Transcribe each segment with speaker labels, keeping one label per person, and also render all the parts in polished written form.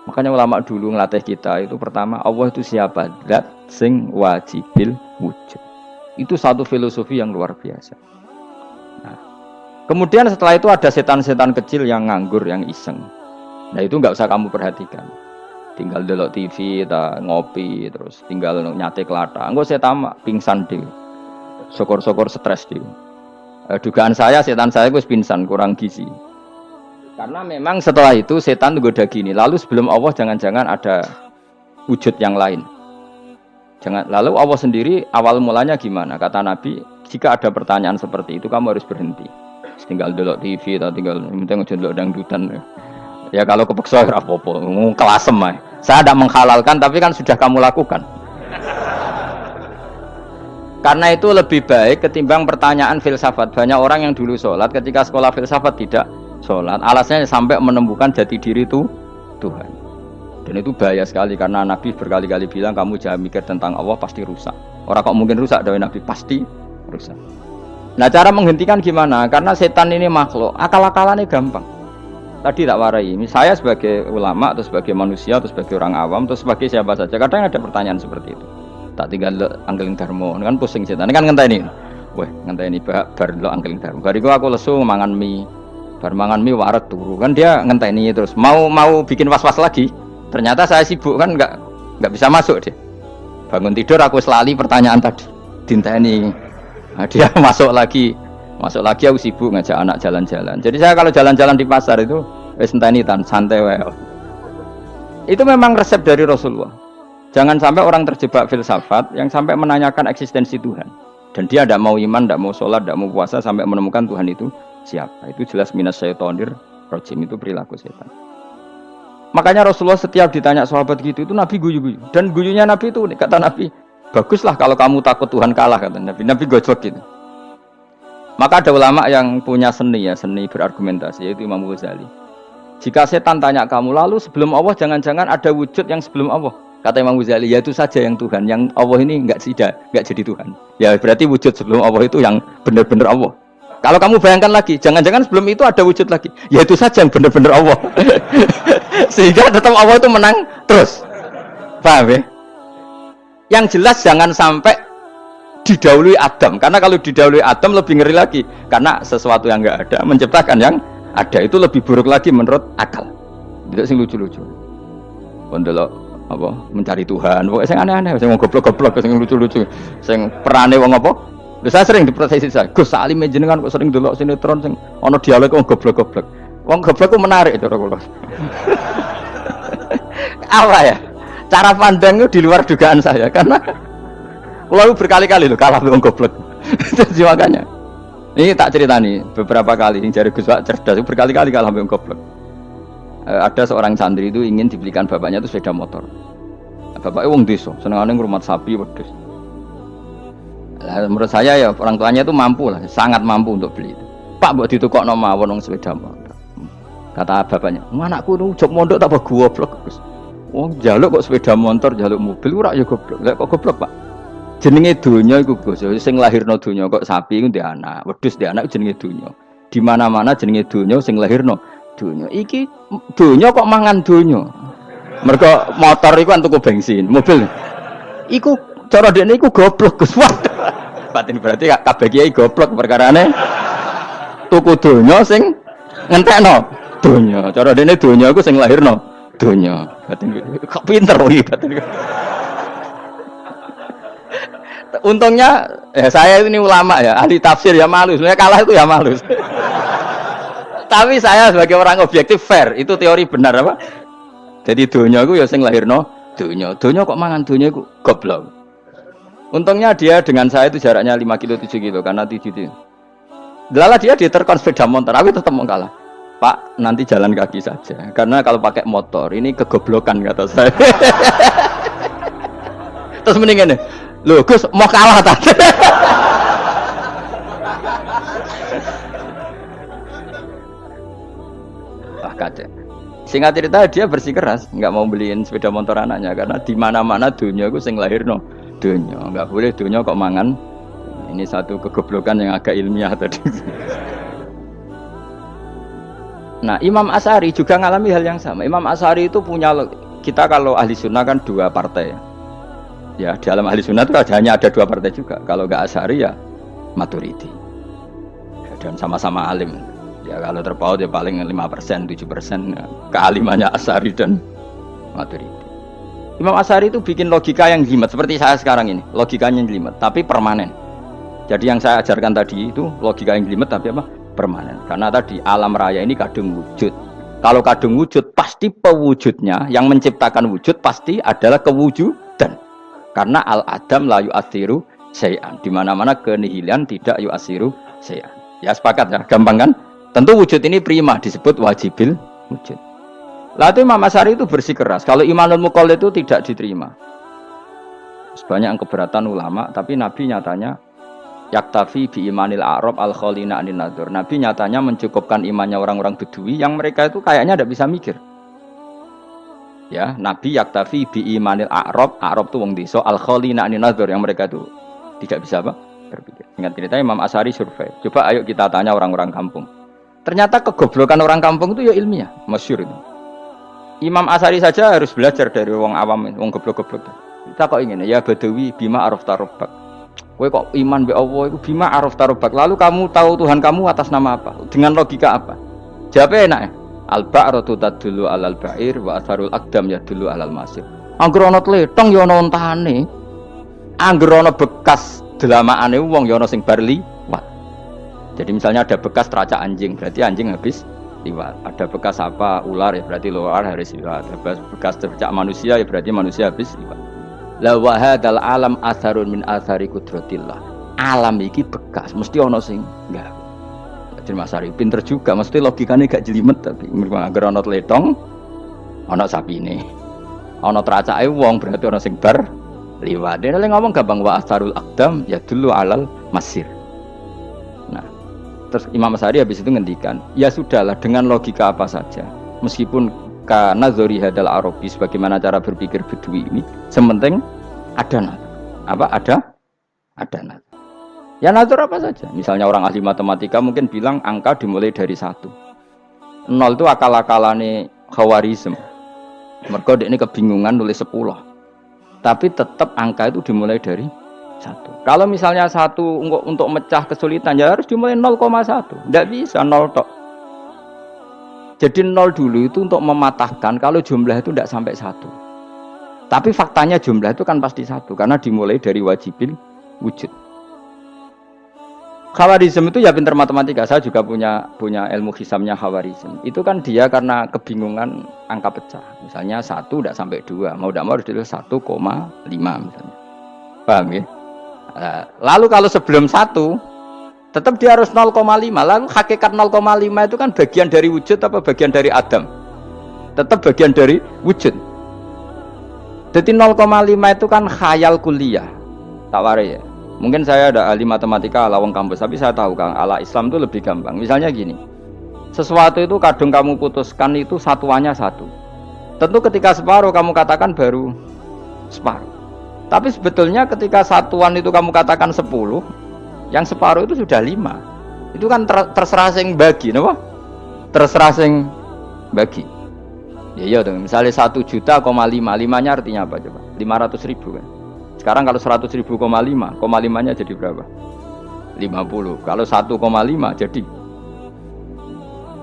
Speaker 1: Makanya ulama dulu ngelatih kita itu pertama Allah itu siapa? Zat sing wajibil wujud. Itu satu filosofi yang luar biasa. Nah, kemudian setelah itu ada setan-setan kecil yang nganggur, yang iseng. Nah itu nggak usah kamu perhatikan. Tinggal delok TV, ngopi, terus tinggal nyate kelata. Enggak saya tamak, pingsan deh. Syukur-syukur stres deh. Dugaan saya setan saya gue pingsan, kurang gizi. Karena memang setelah itu setan goda gini. Lalu sebelum Allah jangan-jangan ada wujud yang lain. Lalu Allah sendiri awal mulanya gimana? Kata Nabi, jika ada pertanyaan seperti itu kamu harus berhenti. Tinggal delok TV atau tinggal delok dangdutan. Ya kalau kepeksa ya apa-apa, kelasem aja. Saya tidak menghalalkan tapi kan sudah kamu lakukan. Karena itu lebih baik ketimbang pertanyaan filsafat. Banyak orang yang dulu sholat ketika sekolah filsafat tidak sholat. Alasannya sampai menemukan jati diri itu Tuhan. Dan itu bahaya sekali karena Nabi berkali-kali bilang kamu jangan mikir tentang Allah pasti rusak. Orang kok mungkin rusak dari Nabi pasti rusak. Nah cara menghentikan gimana? Karena setan ini makhluk, akal-akalannya gampang. Tadi tak warai, saya sebagai ulama atau sebagai manusia atau sebagai orang awam atau sebagai siapa saja kadang ada pertanyaan seperti itu. Tak tinggal anggeling dharma, kan pusing setan. Ini kan ngenteni. Weh, ngenteni bar lo anggeling dharma. Bariku aku lesu mangan mie. Bar mangan mie waret turu. Kan dia ngenteni terus mau bikin was-was lagi. Ternyata saya sibuk kan enggak bisa masuk dia. Bangun tidur aku selali pertanyaan tadi. Dinteni. Nah, dia masuk lagi aku sibuk ngajak anak jalan-jalan. Jadi saya kalau jalan-jalan di pasar itu wis enteni santai wae. Itu memang resep dari Rasulullah. Jangan sampai orang terjebak filsafat yang sampai menanyakan eksistensi Tuhan. Dan dia tidak mau iman, tidak mau sholat, tidak mau puasa sampai menemukan Tuhan itu siapa. Itu jelas minas syaitonir rajim, itu perilaku setan. Makanya Rasulullah setiap ditanya sahabat gitu itu Nabi guyu-guyu. Dan guyunya Nabi itu kata Nabi, baguslah kalau kamu takut Tuhan kalah kata Nabi. Nabi gojlok gitu. Maka ada ulama yang punya seni berargumentasi, yaitu Imam Ghazali. Jika setan tanya kamu, lalu sebelum Allah jangan-jangan ada wujud yang sebelum Allah. Kata Imam Ghazali, ya itu saja yang Tuhan, yang Allah ini enggak jadi Tuhan. Ya berarti wujud sebelum Allah itu yang benar-benar Allah. Kalau kamu bayangkan lagi, jangan-jangan sebelum itu ada wujud lagi. Ya itu saja yang benar-benar Allah. Sehingga tetap Allah itu menang terus. Paham ya? Yang jelas jangan sampai didahului Adam, karena kalau didahului Adam lebih ngeri lagi, karena sesuatu yang enggak ada menciptakan yang ada itu lebih buruk lagi menurut akal. Tidak sing lucu-lucu. Pondok apa mencari Tuhan, pokoknya sing aneh-aneh, sing goblok-goblok, sing lucu-lucu, sing perane wong apa. Lha saya sering diprotesi saya, Gus Salim jenengan kok sering delok sinetron sing ana dialog wong goblok-goblok. Wong goblok ku menarik cara kula. Apa ya? Cara pandang itu di luar dugaan saya karena kalau berkali-kali loh kalah wong goblok. Jadi makanya ini tak cerita nih beberapa kali yang jari Gus Wak cerdas berkali-kali kalah wong goblok. Ada seorang santri itu ingin dibelikan bapaknya itu sepeda motor. Bapaknya wong desa, senengane ngrumat sapi wedhus. Menurut saya ya orang tuanya itu mampu lah, sangat mampu untuk beli itu. Pak mbok ditukokno mawon wong sepeda motor. Kata bapaknya, "Anakku nu jog mondok tak goblok, Gus." Wong njaluk kok sepeda motor, njaluk mobil ora ya goblok. Lah kok goblok, Pak? Jenenge donya iku Gus, sing lahirno donya kok sapi iku ndek anak, wedhus ndek anak jenenge donya. Di mana-mana jenenge donya sing lahirno donya. Iki donya kok mangan donya. Mergo motor iku kan tuku bensin, mobil. Iku cara dekne iku goblok Gus. Batin berarti kabeh kiai goblok perkarane tuku donya sing ngentekno donya. Cara dekne donya iku sing lahirno donya. Batin kok pinter iki batin. Untungnya saya ini ulama ya, ahli tafsir ya malu, sebenarnya kalah itu ya malu. Tapi saya sebagai orang objektif fair, itu teori benar apa? Jadi donya itu ya sing lahirno donya. Donya kok mangan donya itu goblok. Untungnya dia dengan saya itu jaraknya 5 kilo 7 kilo karena itu. Lala dia diterkon sepeda motor, tapi tetap mau kalah. Pak, nanti jalan kaki saja. Karena kalau pakai motor ini kegoblokan kata saya. Terus mendingan nih. Loh Gus mau kalah tadi. Wah kacau. Singkat cerita dia bersikeras nggak mau beliin sepeda motor anaknya karena di mana-mana dunia gue sing lahirno dunia nggak boleh dunia kok mangan. Ini satu kegoblokan yang agak ilmiah tadi. Nah, Imam Asy'ari juga mengalami hal yang sama. Imam Asy'ari itu punya, kita kalau ahli sunnah kan dua partai. Ya, di dalam ahli sunnah itu hanya ada dua partai juga. Kalau nggak Asy'ari ya Maturidi. Ya, dan sama-sama alim. Ya kalau terpaut ya paling 5%, 7% ya, kealimannya Asy'ari dan Maturidi. Imam Asy'ari itu bikin logika yang jelimet seperti saya sekarang ini. Logikanya jelimet, tapi permanen. Jadi yang saya ajarkan tadi itu logika yang jelimet tapi apa? Permanen. Karena tadi alam raya ini kadung wujud. Kalau kadung wujud pasti pewujudnya yang menciptakan wujud pasti adalah kewujudan. Karena al-adam la yu'athiru syai'an. Di mana-mana kenihilan tidak yu'athiru syai'an. Ya sepakat ya, gampang kan? Tentu wujud ini prima disebut wajibil wujud. Lalu Imam Asy'ari itu bersikeras kalau imanul muqallid itu tidak diterima. Sebanyak keberatan ulama, tapi Nabi nyatanya yaktafi bi imanil a'rab al khalina anin nadzur. Nabi nyatanya mencukupkan imannya orang-orang Bedui yang mereka itu kayaknya tidak bisa mikir. Ya, Nabi yaktafi bi imanil a'rab itu wong desa al khalina anin nadzur yang mereka itu tidak bisa apa? Berpikir. Ingat cerita Imam Asy'ari survei. Coba ayo kita tanya orang-orang kampung. Ternyata kegoblokan orang kampung itu ya ilmiah, masyhur itu. Imam Asy'ari saja harus belajar dari wong awam, wong goblok-goblok. Kita kok ingin ya Badawi bima arafta rabbak. Kowe kok iman be Allah itu bima arafta rabbak. Lalu kamu tahu Tuhan kamu atas nama apa? Dengan logika apa? Jawabnya enak ya. Al-ba'ratu tadullu 'alal ba'ir wa atharul aqdam yadullu 'alal masir. Angger ana tletong ya ana ontane. Angger ana bekas delamaane wong ya ana sing bar liwat. Jadi misalnya ada bekas teracak anjing, berarti anjing habis liwat. Ada bekas apa ular ya berarti ular harus liwat. Ada bekas tercak manusia ya berarti manusia habis liwat. La wa hadzal alam atharun min athari qudratillah. Alam iki bekas mesti ana sing enggak. Jadi Mas Ari pinter juga, mesti logikanya gak jelimet tapi agar ana tletong ana sapine. Ana teracake wong berarti ana sing bar liwat. Dene ngomong gampang wa atharul aqdam ya dulu alal masir. Nah, terus Imam Asy'ari habis itu ngendikan, ya sudahlah dengan logika apa saja. Meskipun karena zori hadal arabi sebagaimana cara berpikir Bedui ini, sementing ada nazar. Apa ada nazar. Ya nazar apa saja. Misalnya orang ahli matematika mungkin bilang angka dimulai dari 1. 0 itu akal-akalane Khawarizm. Mergo dekne kebingungan nulis 10. Tapi tetap angka itu dimulai dari 1. Kalau misalnya 1 untuk mecah kesulitan ya harus dimulai 0,1. Tidak bisa 0 tok. Jadi 0 dulu itu untuk mematahkan kalau jumlah itu tidak sampai 1. Tapi faktanya jumlah itu kan pasti 1 karena dimulai dari wajibil wujud. Khawarizm itu ya pinter matematika. Saya juga punya ilmu hisabnya Khawarizm. Itu kan dia karena kebingungan angka pecah. Misalnya 1 tidak sampai 2. Mau tidak mau harus ditulis 1,5 misalnya. Paham ya? Lalu kalau sebelum 1 tetap dia harus 0,5. Lalu hakikat 0,5 itu kan bagian dari wujud apa bagian dari Adam? Tetap bagian dari wujud. Jadi 0,5 itu kan khayal kuliah. Tak warai ya. Mungkin saya ada ahli matematika ala wong kampus, tapi saya tahu Kang, ala Islam itu lebih gampang. Misalnya gini. Sesuatu itu kadang kamu putuskan itu satuannya 1. Tentu ketika separuh kamu katakan baru separuh. Tapi sebetulnya ketika satuan itu kamu katakan 10, yang separuh itu sudah 5. Itu kan terserah sing bagi, napa? Terserah sing bagi. Ya iya dong, misalnya 1 juta, 5-nya artinya apa coba? 500.000 kan. Sekarang kalau 100.000, 5-nya jadi berapa? 50. Kalau 1,5 jadi.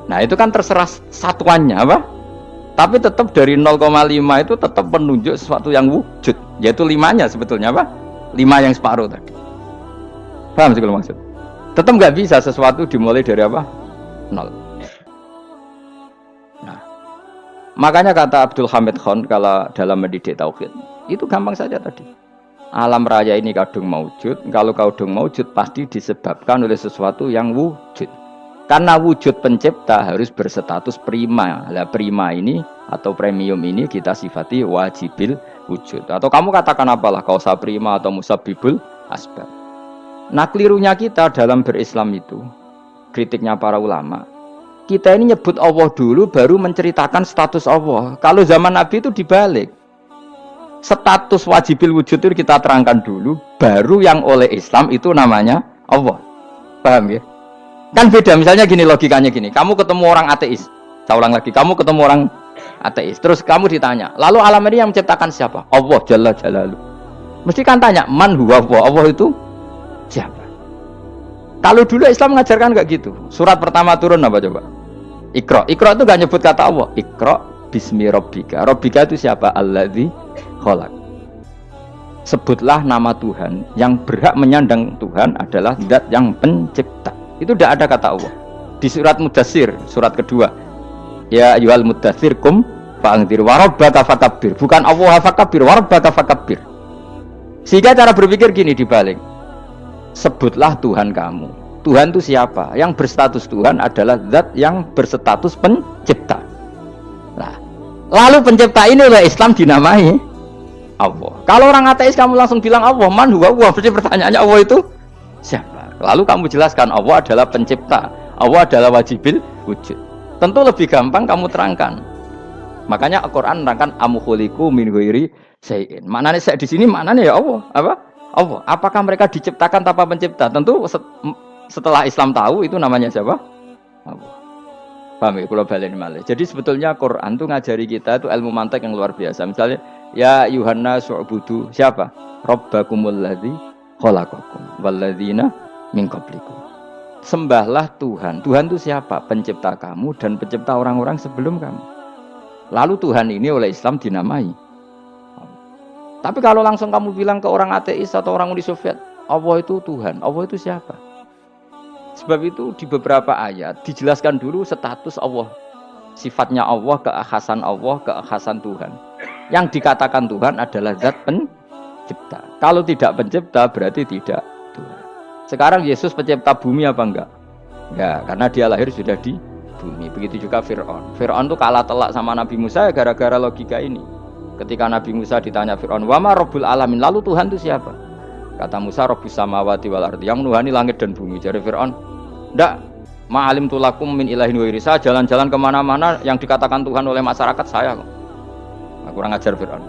Speaker 1: Nah, itu kan terserah satuannya apa? Tapi tetap dari 0,5 itu tetap menunjuk sesuatu yang wujud, yaitu 5-nya sebetulnya apa? 5 yang separuh tadi. Paham sih kalau maksud? Tetap nggak bisa sesuatu dimulai dari apa? 0. Nah, makanya kata Abdul Hamid Khan kalau dalam mendidik tauhid, itu gampang saja tadi. Alam raya ini kadung maujud, kalau kadung maujud pasti disebabkan oleh sesuatu yang wujud. Karena wujud pencipta harus berstatus prima. Lah prima ini atau premium ini kita sifati wajibil wujud. Atau kamu katakan apalah kausa prima atau musabbibul asbab. Nah, kelirunya kita dalam berislam itu, kritiknya para ulama, kita ini nyebut Allah dulu baru menceritakan status Allah. Kalau zaman Nabi itu dibalik. Status wajibil wujud itu kita terangkan dulu, baru yang oleh Islam itu namanya Allah. Paham ya? Kan beda, misalnya gini logikanya gini, kamu ketemu orang ateis, Saya ulang lagi, kamu ketemu orang ateis, terus kamu ditanya, lalu alam ini yang menciptakan siapa? Allah Jalla Jalaluh. Mesti kan tanya, man huwa Allah itu siapa? Kalau dulu Islam mengajarkan enggak gitu. Surat pertama turun apa coba? Iqra. Iqra itu enggak nyebut kata Allah. Iqra bismi rabbika. Rabbika itu siapa? Alladzi khalaq. Sebutlah nama Tuhan. Yang berhak menyandang Tuhan adalah zat yang pencipta. Itu tidak ada kata Allah. Di surat Mudatsir, surat kedua. Ya ayyuhal mudatsir kum fa'anzir wa rabbaka fakabbir. Bukan Allah fakabbir, wa rabbaka fakabbir. Sehingga cara berpikir gini dibalik. Sebutlah Tuhan kamu. Tuhan itu siapa? Yang berstatus Tuhan adalah zat yang berstatus pencipta. Nah, lalu pencipta ini oleh Islam dinamai Allah. Kalau orang ateis kamu langsung bilang Allah, man huwa Allah, berarti pertanyaannya Allah itu siapa? Lalu kamu jelaskan Allah adalah pencipta, Allah adalah wajibil wujud. Tentu lebih gampang kamu terangkan. Makanya Al-Qur'an menerangkan amkhuliqu min ghairi syai'in. Maknanya saya di sini maknanya ya Allah, apa? Allah. Apakah mereka diciptakan tanpa pencipta? Tentu setelah Islam tahu itu namanya siapa? Allah. Paham ya? Kalau balik malih. Jadi sebetulnya Quran itu ngajari kita itu ilmu mantik yang luar biasa. Misalnya ya Yuhanna su'budu siapa? Rabbakumul ladzi khalaqakum walladzina min qablikum. Sembahlah Tuhan. Tuhan itu siapa? Pencipta kamu dan pencipta orang-orang sebelum kamu. Lalu Tuhan ini oleh Islam dinamai. Tapi kalau langsung kamu bilang ke orang ateis atau orang Uni Soviet, Allah itu Tuhan. Allah itu siapa? Sebab itu di beberapa ayat dijelaskan dulu status Allah. Sifatnya Allah, keakhasan Allah, keakhasan Tuhan. Yang dikatakan Tuhan adalah zat pencipta. Kalau tidak pencipta berarti tidak Tuhan. Sekarang Yesus pencipta bumi apa enggak? Enggak, karena dia lahir sudah di bumi. Begitu juga Fir'aun. Fir'aun itu kalah telak sama Nabi Musa ya gara-gara logika ini. Ketika Nabi Musa ditanya Fir'aun, "Wa ma Rabbul Alamin?" Lalu Tuhan itu siapa? Kata Musa, Rabbus samawati wal ardi, yang menuhani langit dan bumi. Jadi Fir'aun, "Ndak, ma'alim tulakum min ilahin wairi." Saya jalan-jalan kemana-mana yang dikatakan Tuhan oleh masyarakat saya kok. Nah, kurang ajar Fir'aun.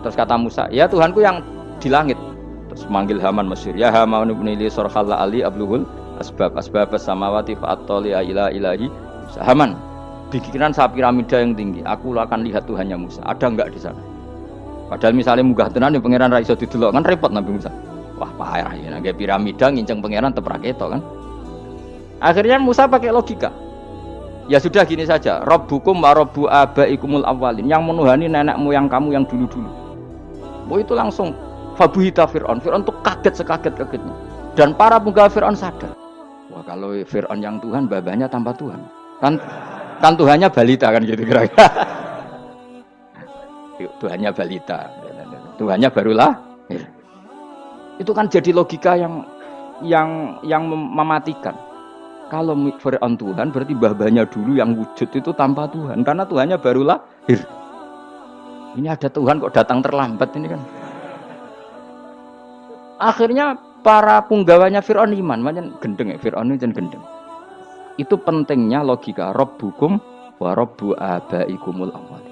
Speaker 1: Terus kata Musa, "Ya Tuhanku yang di langit." Terus manggil Haman Mesir, "Ya Haman ibni li surhalla ali abluhul asbab samawati fa'attali ila ilahi." Haman, bikinan saya piramida yang tinggi, aku akan lihat Tuhannya Musa. Ada enggak di sana? Padahal misalnya munggah tenan yang pangeran ra iso didelok kan repot Nabi Musa. Wah, payah ya nggih piramida nginceng pangeran teprak ketok kan. Akhirnya Musa pakai logika. Ya sudah gini saja, Rabbukum wa rabbu abaikumul awwalin, yang menuhani nenek moyang kamu yang dulu-dulu. Oh itu langsung fabuhita Fir'aun. Fir'aun tuh kaget sekaget-kagetnya. Dan para penggawa Fir'aun sadar. Wah, kalau Fir'aun yang Tuhan, babanya tanpa Tuhan. Kan Tuhannya balita kan gitu kira-kira. Tuhannya balita. Tuhannya barulah. Itu kan jadi logika yang mematikan. Kalau Fir'aun Tuhan berarti babanya dulu yang wujud itu tanpa Tuhan, karena Tuhannya baru lahir. Ini ada Tuhan kok datang terlambat ini kan. Akhirnya para punggawanya Fir'aun iman, macam gendeng ya Fir'aun itu gendeng. Itu pentingnya logika Rabbukum wa rabbu abaikumul awwalin.